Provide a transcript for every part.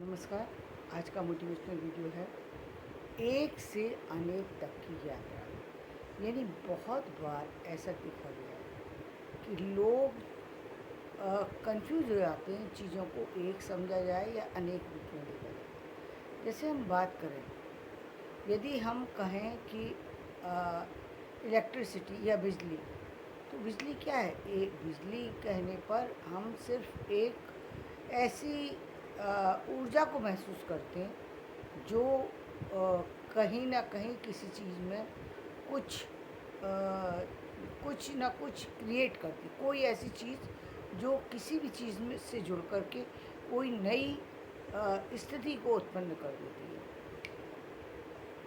नमस्कार। आज का मोटिवेशनल वीडियो है एक से अनेक तक की यात्रा। यानी बहुत बार ऐसा देखा गया है कि लोग कंफ्यूज हो जाते हैं, चीज़ों को एक समझा जाए या अनेक रूप में देखा जाए। जैसे हम बात करें, यदि हम कहें कि इलेक्ट्रिसिटी या बिजली, तो बिजली क्या है? एक बिजली कहने पर हम सिर्फ एक ऐसी ऊर्जा को महसूस करते हैं जो कहीं ना कहीं किसी चीज़ में कुछ कुछ ना कुछ क्रिएट करती, कोई ऐसी चीज़ जो किसी भी चीज़ में से जुड़ कर के कोई नई स्थिति को उत्पन्न कर देती है।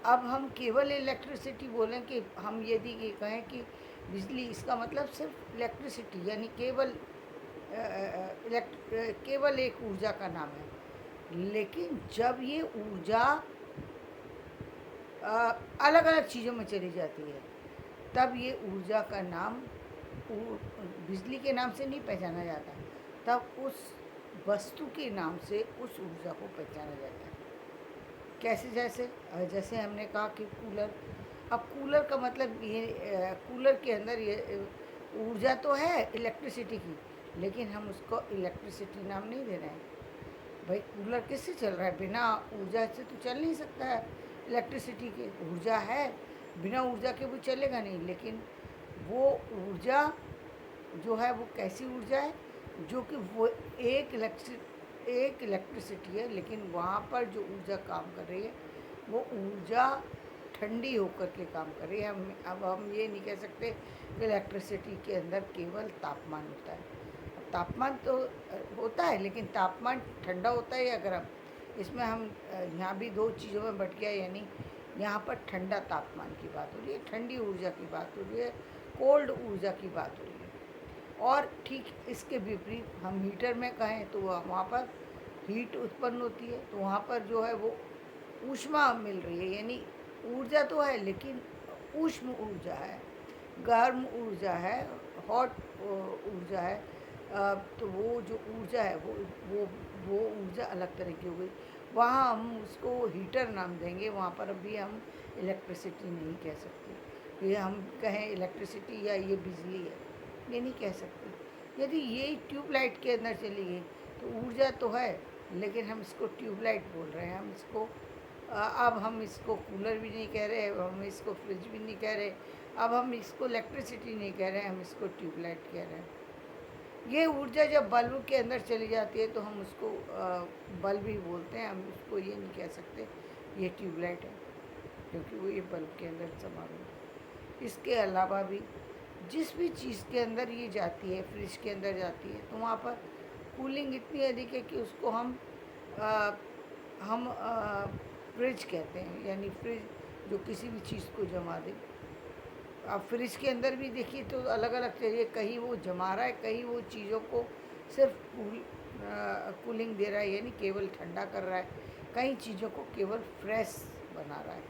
अब हम केवल इलेक्ट्रिसिटी बोलें कि हम यदि ये कहें कि बिजली, इसका मतलब सिर्फ इलेक्ट्रिसिटी यानी केवल एक ऊर्जा का नाम है। लेकिन जब ये ऊर्जा अलग अलग चीज़ों में चली जाती है, तब ये ऊर्जा का नाम बिजली के नाम से नहीं पहचाना जाता, तब उस वस्तु के नाम से उस ऊर्जा को पहचाना जाता है। कैसे? जैसे हमने कहा कि कूलर। अब कूलर का मतलब ये कूलर के अंदर ये ऊर्जा तो है इलेक्ट्रिसिटी की, लेकिन हम उसको इलेक्ट्रिसिटी नाम नहीं दे रहे हैं। भाई कूलर किससे चल रहा है? बिना ऊर्जा से तो चल नहीं सकता है। इलेक्ट्रिसिटी की ऊर्जा है, बिना ऊर्जा के वो चलेगा नहीं। लेकिन वो ऊर्जा जो है वो कैसी ऊर्जा है? जो कि वो एक इलेक्ट्रिसिटी है, लेकिन वहाँ पर जो ऊर्जा काम कर रही है वो ऊर्जा ठंडी होकर के काम कर रही है। हम ये नहीं कह सकते कि इलेक्ट्रिसिटी के अंदर केवल तापमान होता है। तापमान तो होता है, लेकिन तापमान ठंडा होता है या गर्म? इसमें हम यहाँ भी दो चीज़ों में बट गया। यानी यहाँ पर ठंडा तापमान की बात हो रही है, ठंडी ऊर्जा की बात हो रही है, कोल्ड ऊर्जा की बात हो रही है। और ठीक इसके विपरीत हम हीटर में कहें तो वहाँ पर हीट उत्पन्न होती है, तो वहाँ पर जो है वो ऊष्मा मिल रही है। यानी ऊर्जा तो है, लेकिन ऊष्म ऊर्जा है, गर्म ऊर्जा है, हॉट ऊर्जा है। तो वो जो ऊर्जा है वो वो ऊर्जा अलग तरह की हो गई। वहाँ हम उसको हीटर नाम देंगे, वहाँ पर अभी हम इलेक्ट्रिसिटी नहीं कह सकते। ये हम कहें इलेक्ट्रिसिटी या ये बिजली है, ये नहीं कह सकते। यदि ये ट्यूबलाइट के अंदर चली गई तो ऊर्जा तो है, लेकिन हम इसको ट्यूबलाइट बोल रहे हैं। हम इसको अब हम इसको कूलर भी नहीं कह रहे, हम इसको फ्रिज भी नहीं कह रहे, अब हम इसको इलेक्ट्रिसिटी नहीं कह रहे हैं, हम इसको ट्यूबलाइट कह रहे हैं। ये ऊर्जा जब बल्ब के अंदर चली जाती है तो हम उसको बल्ब ही बोलते हैं। हम उसको ये नहीं कह सकते ये ट्यूबलाइट है, क्योंकि वो ये बल्ब के अंदर समा गई है। इसके अलावा भी जिस भी चीज़ के अंदर ये जाती है, फ्रिज के अंदर जाती है, तो वहाँ पर कूलिंग इतनी अधिक है कि उसको हम फ्रिज कहते हैं। यानी फ्रिज जो किसी भी चीज़ को जमा दे। अब फ्रिज के अंदर भी देखिए तो अलग अलग चीज़ें, कहीं वो जमा रहा है, कहीं वो चीज़ों को सिर्फ कूलिंग दे रहा है, यानी केवल ठंडा कर रहा है, कई चीज़ों को केवल फ्रेश बना रहा है।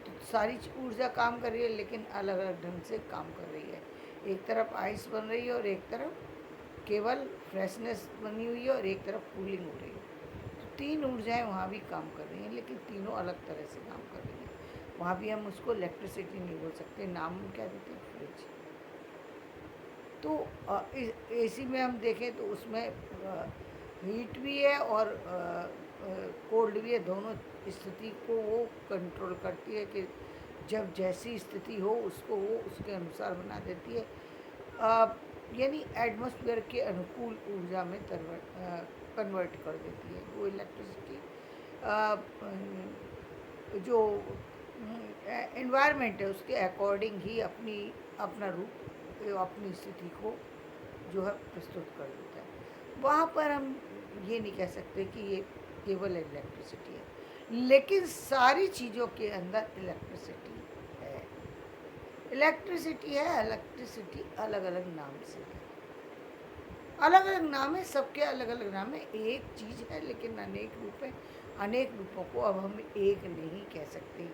तो सारी ऊर्जा काम कर रही है, लेकिन अलग अलग ढंग से काम कर रही है। एक तरफ आइस बन रही है और एक तरफ केवल फ्रेशनेस बनी हुई है और एक तरफ कूलिंग हो रही है। तो तीन ऊर्जाएं वहाँ भी काम कर रही हैं, लेकिन तीनों अलग तरह से काम कर रही हैं। वहाँ भी हम उसको इलेक्ट्रिसिटी नहीं बोल सकते, नाम क्या देते हैं? फ्रिज। तो एसी में हम देखें तो उसमें हीट भी है और कोल्ड भी है। दोनों स्थिति को वो कंट्रोल करती है कि जब जैसी स्थिति हो उसको वो उसके अनुसार बना देती है। यानी एटमॉस्फेयर के अनुकूल ऊर्जा में कन्वर्ट कर देती है वो इलेक्ट्रिसिटी। जो एनवायरनमेंट है उसके अकॉर्डिंग ही अपना रूप, अपनी स्थिति को जो है प्रस्तुत कर देता है। वहाँ पर हम ये नहीं कह सकते कि ये केवल इलेक्ट्रिसिटी है, लेकिन सारी चीज़ों के अंदर इलेक्ट्रिसिटी है। इलेक्ट्रिसिटी है, इलेक्ट्रिसिटी अलग अलग नाम से है, अलग अलग नाम है, सबके अलग अलग नाम है। एक चीज़ है लेकिन अनेक रूप है। अनेक रूपों को अब हम एक नहीं कह सकते।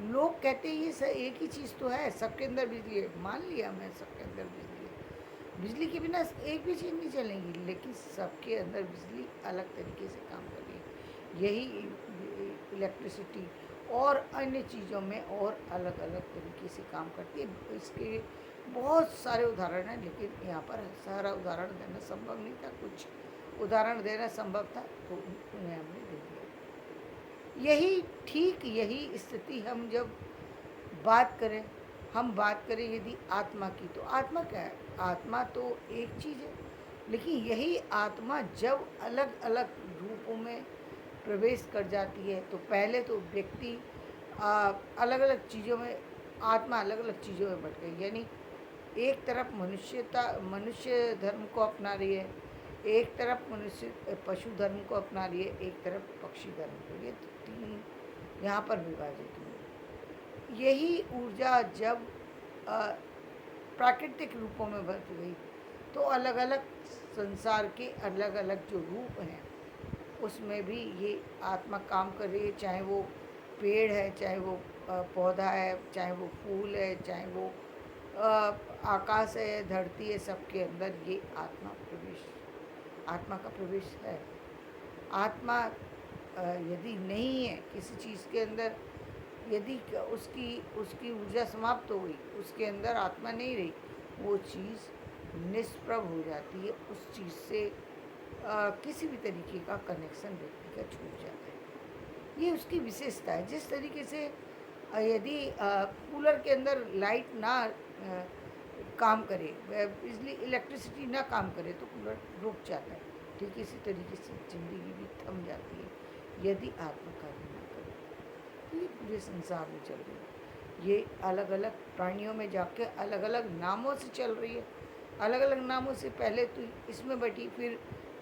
लोग कहते हैं ये एक ही चीज़ तो है, सबके अंदर बिजली है। मान लिया मैं, सबके अंदर बिजली है, बिजली के बिना एक भी चीज़ नहीं चलेगी, लेकिन सबके अंदर बिजली अलग तरीके से काम कर रही है। यही इलेक्ट्रिसिटी और अन्य चीज़ों में और अलग अलग तरीके से काम करती है। इसके बहुत सारे उदाहरण हैं, लेकिन यहाँ पर सारा उदाहरण देना संभव नहीं था। कुछ उदाहरण देना संभव था तो उन्हें हमने दे दिया। यही ठीक यही स्थिति हम जब बात करें हम बात करें यदि आत्मा की, तो आत्मा क्या है? आत्मा तो एक चीज़ है, लेकिन यही आत्मा जब अलग अलग रूपों में प्रवेश कर जाती है, तो पहले तो व्यक्ति अलग अलग चीज़ों में, आत्मा अलग अलग चीज़ों में बट गई। यानी एक तरफ मनुष्य धर्म को अपना रही है, एक तरफ मनुष्य पशु धर्म को अपना रही है, एक तरफ पक्षी धर्म को। ये तीन यहाँ पर विभाजित हुए। यही ऊर्जा जब अ, प्राकृतिक रूपों में बदल गई, तो अलग अलग संसार के अलग अलग जो रूप हैं उसमें भी ये आत्मा काम कर रही है। चाहे वो पेड़ है, चाहे वो पौधा है, चाहे वो फूल है, चाहे वो आकाश है, धरती है, सबके अंदर ये आत्मा का प्रवेश है। आत्मा यदि नहीं है किसी चीज़ के अंदर, यदि उसकी उसकी ऊर्जा समाप्त हो गई, उसके अंदर आत्मा नहीं रही, वो चीज़ निष्प्रभ हो जाती है। उस चीज़ से किसी भी तरीके का कनेक्शन व्यक्ति का छूट जाता है। ये उसकी विशेषता है। जिस तरीके से यदि कूलर के अंदर लाइट ना काम करे, बिजली इलेक्ट्रिसिटी ना काम करे, तो कूलर रुक जाता है। ठीक इसी तरीके से जिंदगी भी थम जाती है यदि आत्मा कार्य ना करे। तो ये पूरे संसार में चल रही है। ये अलग अलग प्राणियों में जाके अलग अलग नामों से चल रही है। अलग अलग नामों से पहले तो इसमें बटी, फिर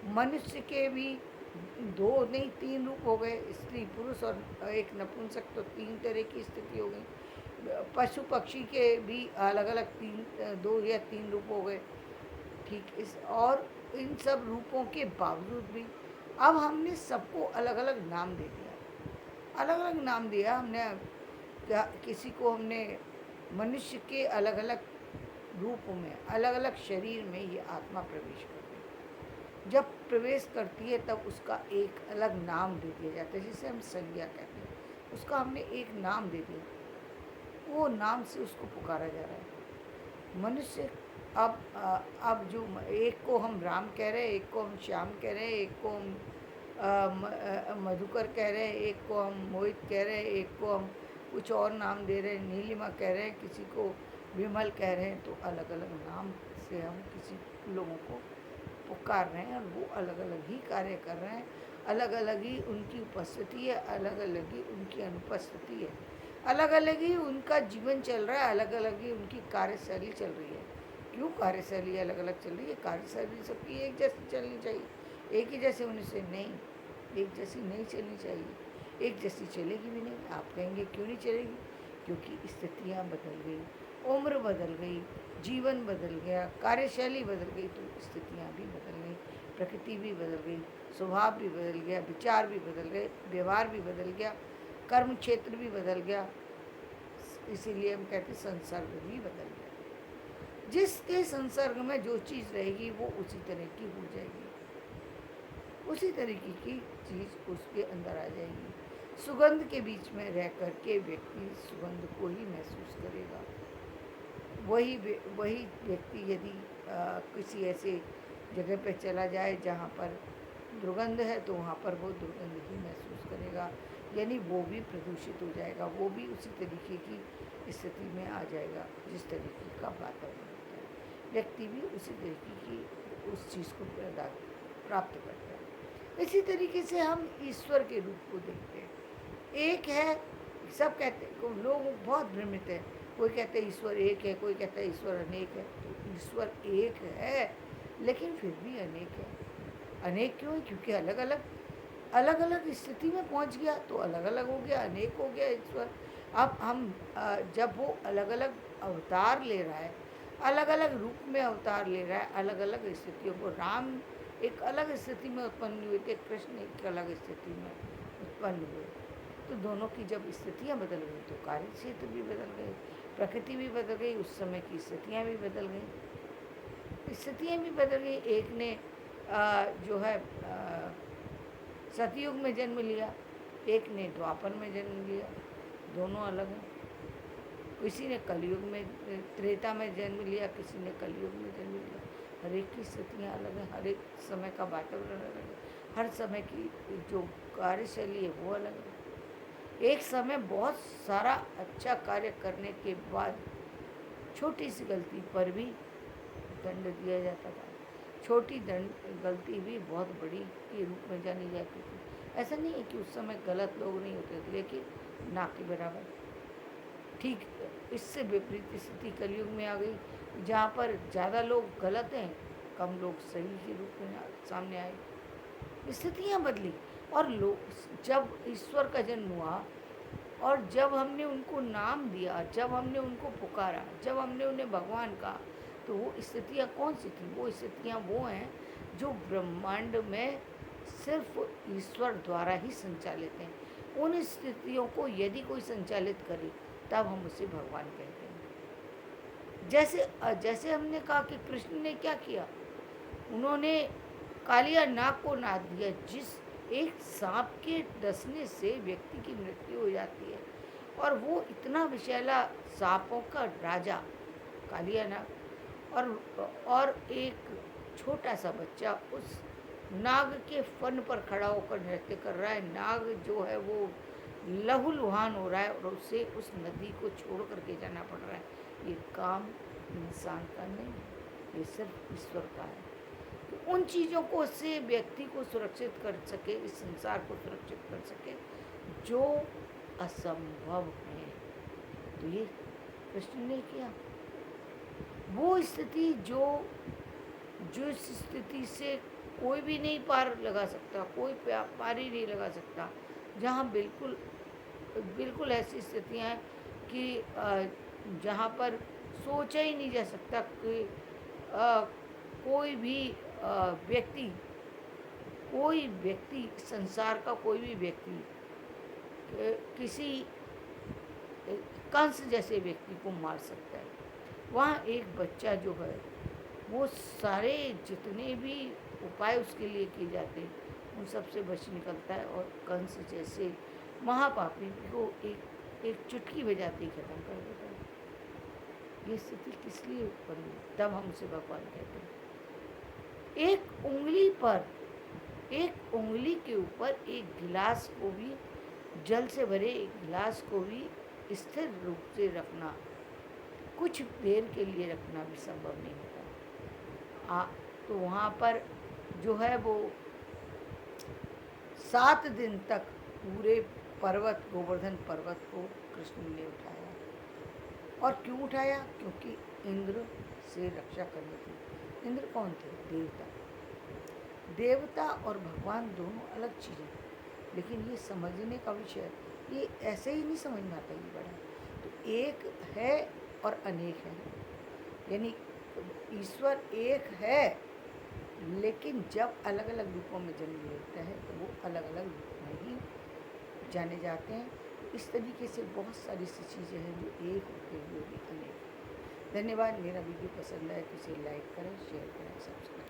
मनुष्य के भी दो नहीं तीन रूप हो गए, स्त्री पुरुष और एक नपुंसक, तो तीन तरह की स्थिति हो गई। पशु पक्षी के भी अलग अलग दो या तीन रूप हो गए। ठीक इस और इन सब रूपों के बावजूद भी अब हमने सबको अलग अलग नाम दे दिया। अलग अलग नाम दिया हमने। किसी को हमने मनुष्य के अलग अलग रूपों में, अलग अलग शरीर में ये आत्मा प्रवेश करती है। जब प्रवेश करती है तब उसका एक अलग नाम दे दिया जाता है, जिसे हम संज्ञा कहते हैं। उसका हमने एक नाम दे दिया, वो नाम से उसको पुकारा जा रहा है। मनुष्य अब जो एक को हम राम कह रहे हैं, एक को हम श्याम कह रहे हैं, एक को हम मधुकर कह रहे हैं, एक को हम मोहित कह रहे हैं, एक को हम कुछ और नाम दे रहे हैं, नीलिमा कह रहे हैं, किसी को विमल कह रहे हैं। तो अलग अलग नाम से हम किसी लोगों को पुकार रहे हैं, और वो अलग अलग ही कार्य कर रहे हैं। अलग अलग ही उनकी उपस्थिति है, अलग अलग ही उनकी अनुपस्थिति है, अलग अलग ही उनका जीवन चल रहा है, अलग अलग ही उनकी कार्यशैली चल रही है। क्यों कार्यशैली अलग अलग चल रही है? कार्यशैली सबकी एक जैसी चलनी चाहिए, एक ही जैसे होने से नहीं, एक जैसी नहीं चलनी चाहिए। एक जैसी चलेगी भी नहीं। आप कहेंगे क्यों नहीं चलेगी? क्योंकि स्थितियाँ बदल गई, उम्र बदल गई, जीवन बदल गया, कार्यशैली बदल गई, तो स्थितियाँ भी बदल गई, प्रकृति भी बदल गई, स्वभाव भी बदल गया, विचार भी बदल गए, व्यवहार भी बदल गया, कर्म क्षेत्र भी बदल गया। इसीलिए हम कहते संसर्ग भी बदल गया। जिसके संसर्ग में जो चीज़ रहेगी वो उसी तरह की हो जाएगी, उसी तरीके की चीज़ उसके अंदर आ जाएगी। सुगंध के बीच में रह कर के व्यक्ति सुगंध को ही महसूस करेगा। वही व्यक्ति यदि किसी ऐसे जगह पे चला जाए जहाँ पर दुर्गंध है, तो वहाँ पर वो दुर्गंध ही महसूस करेगा। यानी वो भी प्रदूषित हो जाएगा, वो भी उसी तरीके की स्थिति में आ जाएगा जिस तरीके का वातावरण होता है। व्यक्ति भी उसी तरीके की उस चीज़ को प्राप्त करता है। इसी तरीके से हम ईश्वर के रूप को देखते हैं। एक है, सब कहते हैं, लोग बहुत भ्रमित हैं। कोई कहते हैं ईश्वर एक है, कोई कहता है ईश्वर अनेक है। तो ईश्वर एक है, लेकिन फिर भी अनेक है। अनेक क्यों है? क्योंकि अलग अलग स्थिति में पहुंच गया तो अलग अलग हो गया, अनेक हो गया ईश्वर। अब हम जब वो अलग अलग अवतार ले रहा है, अलग अलग रूप में अवतार ले रहा है, अलग अलग स्थितियों को, राम एक अलग स्थिति में उत्पन्न हुए थे, कृष्ण एक अलग स्थिति में उत्पन्न हुए। तो दोनों की जब स्थितियाँ बदल गई तो कार्य क्षेत्र भी बदल गए, प्रकृति भी बदल गई, उस समय की स्थितियाँ भी बदल गई, स्थितियाँ भी बदल गई। एक ने जो है सतयुग में जन्म लिया, एक ने द्वापर में जन्म लिया, दोनों अलग हैं। किसी ने कलयुग में त्रेता में जन्म लिया, किसी ने कलयुग में जन्म लिया। हर एक की स्थितियाँ अलग हैं, हर एक समय का वातावरण अलग है, हर समय की जो कार्यशैली है वो अलग है। एक समय बहुत सारा अच्छा कार्य करने के बाद छोटी सी गलती पर भी दंड दिया जाता था। छोटी गलती भी बहुत बड़ी के रूप में जानी जाती थी। ऐसा नहीं है कि उस समय गलत लोग नहीं होते थे, लेकिन ना के बराबर। ठीक इससे विपरीत स्थिति कलयुग में आ गई, जहाँ पर ज़्यादा लोग गलत हैं, कम लोग सही के रूप में सामने आए। स्थितियाँ बदली, और लोग जब ईश्वर का जन्म हुआ और जब हमने उनको नाम दिया, जब हमने उनको पुकारा, जब हमने उन्हें भगवान कहा, तो वो स्थितियाँ कौन सी थी? वो स्थितियाँ वो हैं जो ब्रह्मांड में सिर्फ ईश्वर द्वारा ही संचालित हैं। उन स्थितियों को यदि कोई संचालित करे तब हम उसे भगवान कहते हैं। जैसे हमने कहा कि कृष्ण ने क्या किया, उन्होंने कालिया नाग को नाद दिया। जिस एक सांप के डसने से व्यक्ति की मृत्यु हो जाती है, और वो इतना विषैला सांपों का राजा कालिया नाग, और एक छोटा सा बच्चा उस नाग के फन पर खड़ा होकर नृत्य कर रहा है। नाग जो है वो लहूलुहान हो रहा है और उसे उस नदी को छोड़ करके जाना पड़ रहा है। ये काम इंसान का नहीं, ये सिर्फ ईश्वर का है। तो उन चीज़ों को से व्यक्ति को सुरक्षित कर सके, इस संसार को सुरक्षित कर सके जो असंभव है, तो ये कृष्ण ने किया। वो स्थिति जो इस स्थिति से कोई भी नहीं पार लगा सकता, कोई पार ही नहीं लगा सकता, जहाँ बिल्कुल ऐसी स्थितियाँ हैं कि जहाँ पर सोचा ही नहीं जा सकता कि कोई भी व्यक्ति संसार का कोई भी व्यक्ति किसी कंस जैसे व्यक्ति को मार सकता है। वहाँ एक बच्चा जो है वो सारे जितने भी उपाय उसके लिए किए जाते हैं उन सब से बच निकलता है, और कंस जैसे महापापी को एक चुटकी बजाते ही खत्म कर देता है। ये स्थिति किस लिए उत्पन्न हुई? तब हम उसे भगवान कहते हैं। एक उंगली के ऊपर एक गिलास को भी, जल से भरे एक गिलास को भी स्थिर रूप से रखना, कुछ देर के लिए रखना भी संभव नहीं होता। तो वहाँ पर जो है वो 7 दिन तक पूरे पर्वत, गोवर्धन पर्वत को कृष्ण ने उठाया। और क्यों उठाया? क्योंकि इंद्र से रक्षा करनी थी। इंद्र कौन थे? देवता और भगवान दोनों अलग चीज़ें, लेकिन ये समझने का विषय, ये ऐसे ही नहीं समझ में आता। ये बड़ा तो एक है और अनेक है, यानी ईश्वर एक है, लेकिन जब अलग अलग रूपों में जन्म लेता है तो वो अलग अलग रूप में ही जाने जाते हैं। तो इस तरीके से बहुत सारी सी चीज़ें हैं जो एक होते हुए भी अनेक। धन्यवाद। मेरा वीडियो पसंद आए तो इसे लाइक करें, शेयर करें, सब्सक्राइब